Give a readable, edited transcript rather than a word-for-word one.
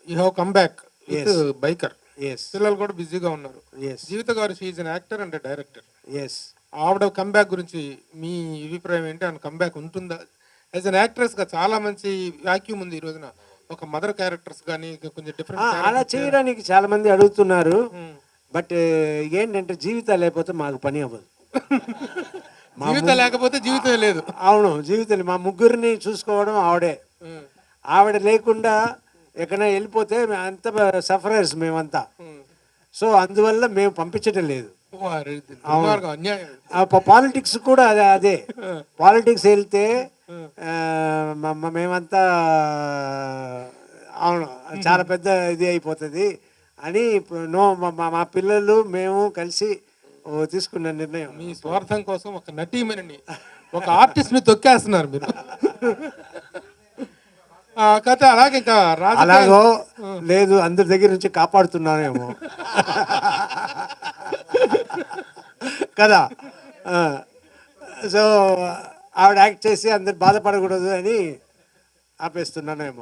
You have come back with Yes. Biker. Yes. పిల్లలు కూడా బిజీగా ఉన్నారు. Yes. Jeevitha garu she an actor and director. Yes. ఆవిడ కమ్బ్యాక్ గురించి మీ అభిప్రాయం ఏంటి? ఆమె కమ్బ్యాక్ ఉంటుందా? యాజ్ అన్ యాక్ట్రెస్ గా చాలా మంచి వాక్యూమ్ ఉంది ఈ రోజున. ఒక మదర్ క్యారెక్టర్స్ కానీ కొంచెం అలా డిఫరెంట్ చేయడానికి చాలా మంది అడుగుతున్నారు. బట్ ఏంటంటే జీవితం లేకపోతే మాకు పని అవ్వదు. జీవితం లేకపోతే జీవితం లేదు. అవును, జీవితం మా ముగ్గురిని చూసుకోవడం ఆవిడే. ఆవిడ లేకుండా ఎక్కడైనా వెళ్ళిపోతే అంత సఫరర్స్ మేమంతా. సో అందువల్ల మేము పంపించడం లేదు. అన్యాయం. పాలిటిక్స్ కూడా అదే పాలిటిక్స్ వెళ్తే మేమంతా అవును చాలా పెద్ద ఇది అయిపోతుంది అని మా పిల్లలు మేము కలిసి తీసుకున్న నిర్ణయం. మీ స్వార్థం కోసం ఒక నటీమణిని, ఒక ఆర్టిస్ట్ ని తొక్కేస్తున్నారు మీరు. కథ అలాగే ఇంకా అలాగో లేదు, అందరి దగ్గర నుంచి కాపాడుతున్నానేమో కదా. సో ఆవిడ యాక్ట్ చేసి అందరు బాధపడకూడదు అని ఆపేస్తున్నానేమో.